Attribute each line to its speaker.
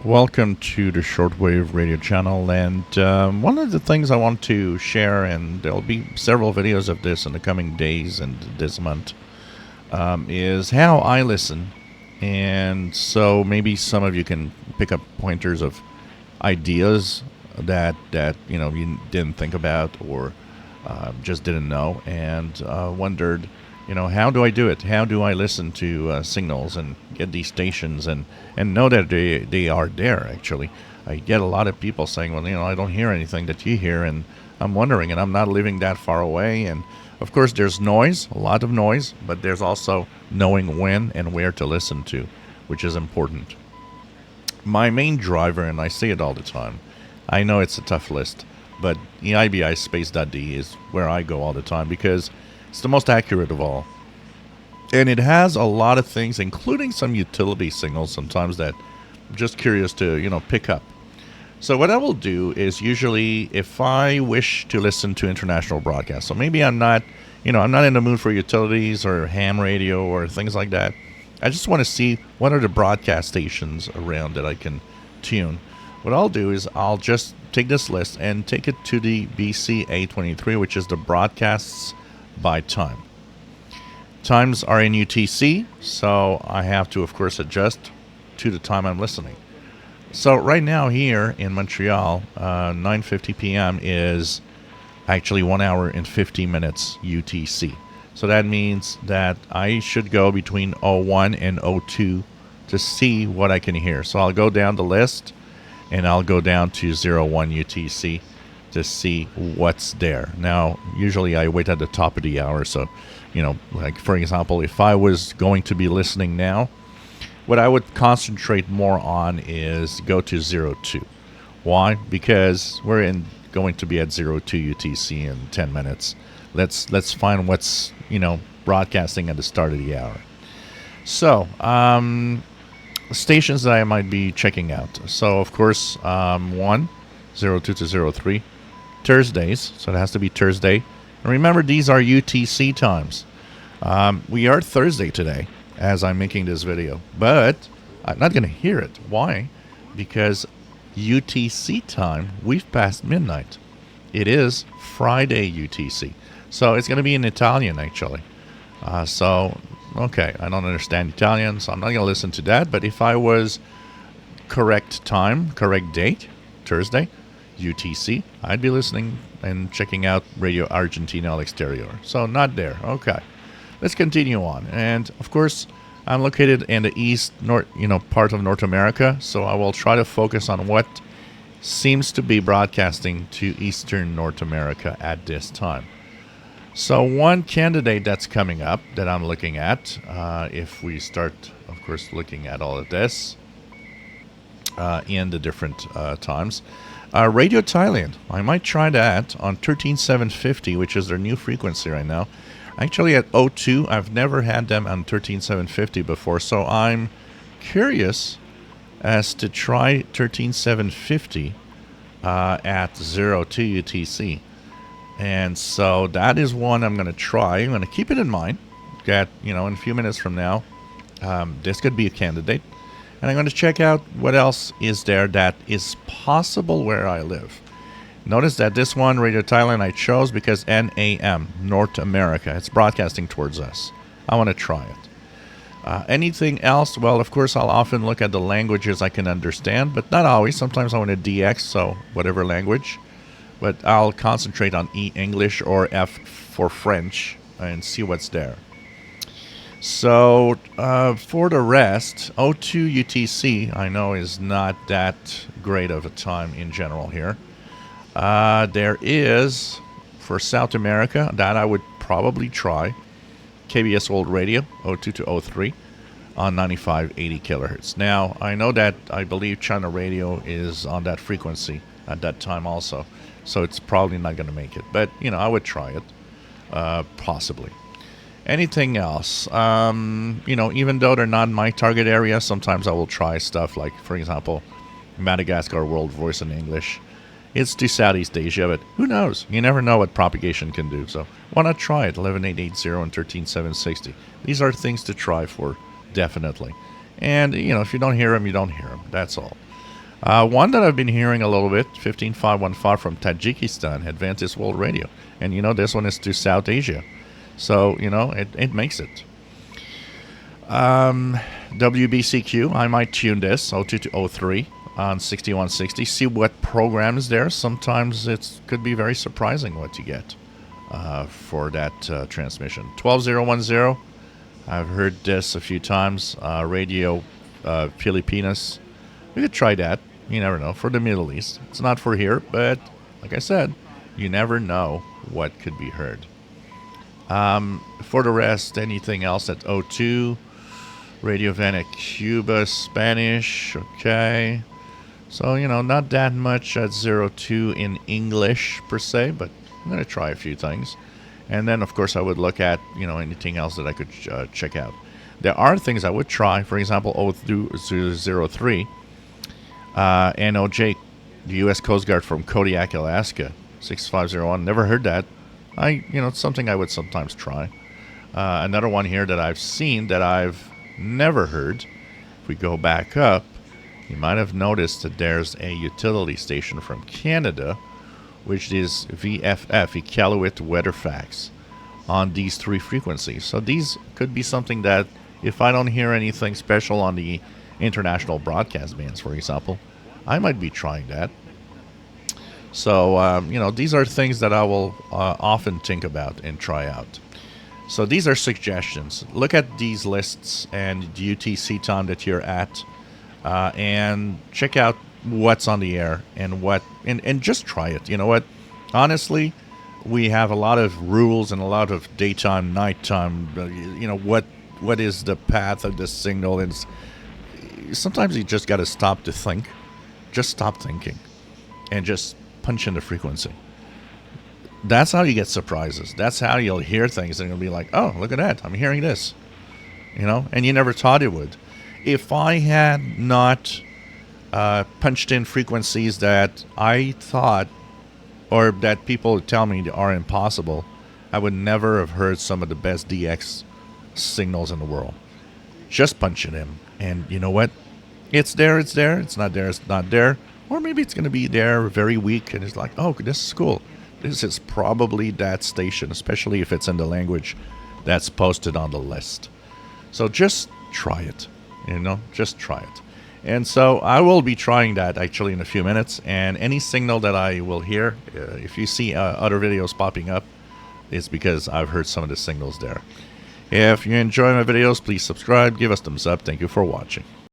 Speaker 1: Welcome to the Shortwave Radio channel. And one of the things I want to share, and there'll be several videos of this in the coming days and this month, is how I listen. And so maybe some of you can pick up pointers of ideas that you didn't think about or just didn't know, and wondered, how do I do it? How do I listen to signals and get these stations and know that they are there? Actually, I get a lot of people saying, well, I don't hear anything that you hear, and I'm wondering, and I'm not living that far away. And of course, there's noise, a lot of noise, but there's also knowing when and where to listen to, which is important. My main driver, and I say it all the time, I know it's a tough list, but EIBI Space.de is where I go all the time because it's the most accurate of all. And it has a lot of things, including some utility signals sometimes that I'm just curious to, pick up. So what I will do is usually if I wish to listen to international broadcasts, so maybe I'm not in the mood for utilities or ham radio or things like that. I just want to see what are the broadcast stations around that I can tune. What I'll do is I'll just take this list and take it to the BCA23, which is the broadcasts by time. Times are in UTC, so I have to, of course, adjust to the time I'm listening. So right now here in Montreal, 9:50 p.m. is actually 1 hour and 50 minutes UTC. So that means that I should go between 01 and 02 to see what I can hear. So I'll go down the list and I'll go down to 01 UTC to see what's there. Now, usually I wait at the top of the hour. So, like for example, if I was going to be listening now, what I would concentrate more on is go to 02. Why? Because we're going to be at 02 UTC in 10 minutes. Let's find what's, broadcasting at the start of the hour. So, stations that I might be checking out. So, of course, 02 to 03, Thursdays. So, it has to be Thursday. And remember, these are UTC times. We are Thursday today as I'm making this video, but I'm not going to hear it. Why? Because UTC time, we've passed midnight. It is Friday UTC. So it's going to be in Italian, actually. Okay, I don't understand Italian, so I'm not going to listen to that. But if I was correct time, correct date, Thursday, UTC, I'd be listening and checking out Radio Argentina al Exterior. So not there. Okay. Let's continue on. And of course, I'm located in the east part of North America, so I will try to focus on what seems to be broadcasting to Eastern North America at this time. So one candidate that's coming up that I'm looking at, if we start, of course, looking at all of this in the different times, Radio Thailand. I might try that on 13750, which is their new frequency right now. Actually, at 02, I've never had them on 13750 before, so I'm curious as to try 13750 at 02 UTC. And so that is one I'm going to try. I'm going to keep it in mind that, in a few minutes from now, this could be a candidate. And I'm going to check out what else is there that is possible where I live. Notice that this one, Radio Thailand, I chose because NAM, North America. It's broadcasting towards us. I want to try it. Anything else? Well, of course, I'll often look at the languages I can understand, but not always. Sometimes I want to DX, so whatever language. But I'll concentrate on English or F for French and see what's there. So for the rest, 02 UTC, I know is not that great of a time in general here. There is, for South America, that I would probably try, KBS World Radio, 02 to 03, on 9580 kilohertz. Now, I know that I believe China Radio is on that frequency at that time also, so it's probably not going to make it. But, I would try it, possibly. Anything else? Even though they're not my target area, sometimes I will try stuff like, for example, Madagascar World Voice in English. It's to Southeast Asia, but who knows? You never know what propagation can do. So why not try it? 11880 and 13760. These are things to try for, definitely. And, if you don't hear them, you don't hear them. That's all. One that I've been hearing a little bit, 15515 from Tajikistan, Adventist World Radio. And, this one is to South Asia. So, it makes it. WBCQ, I might tune this, 02 to 03 on 6160. See what program is there. Sometimes it could be very surprising what you get for that transmission. 12010, I've heard this a few times. Radio Filipinas. We could try that. You never know. For the Middle East. It's not for here, but like I said, you never know what could be heard. For the rest, anything else at 02. Radio Havana, Cuba, Spanish. Okay. So, not that much at 02 in English per se, but I'm going to try a few things. And then, of course, I would look at, anything else that I could check out. There are things I would try. For example, 03. NOJ, the U.S. Coast Guard from Kodiak, Alaska, 6501. Never heard that. It's something I would sometimes try. Another one here that I've seen that I've never heard. If we go back up, you might have noticed that there's a utility station from Canada, which is VFF, Iqaluit Weather Facts, on these 3 frequencies. So these could be something that, if I don't hear anything special on the international broadcast bands, for example, I might be trying that. So, these are things that I will often think about and try out. So these are suggestions. Look at these lists and the UTC time that you're at, and check out what's on the air and just try it. You know what? Honestly, we have a lot of rules and a lot of daytime, nighttime. What is the path of the signal? And sometimes you just got to stop to think. Just stop thinking and just punch in the frequency. That's how you get surprises. That's how you'll hear things and you'll be like, oh, look at that. I'm hearing this. And you never thought it would. If I had not punched in frequencies that I thought or that people tell me are impossible, I would never have heard some of the best DX signals in the world. Just punch it in. And you know what? It's there, it's there. It's not there, it's not there. Or maybe it's going to be there very weak and it's like, oh, this is cool. This is probably that station, especially if it's in the language that's posted on the list. So just try it, just try it. And so I will be trying that actually in a few minutes. And any signal that I will hear, if you see other videos popping up, it's because I've heard some of the signals there. If you enjoy my videos, please subscribe, give us thumbs up. Thank you for watching.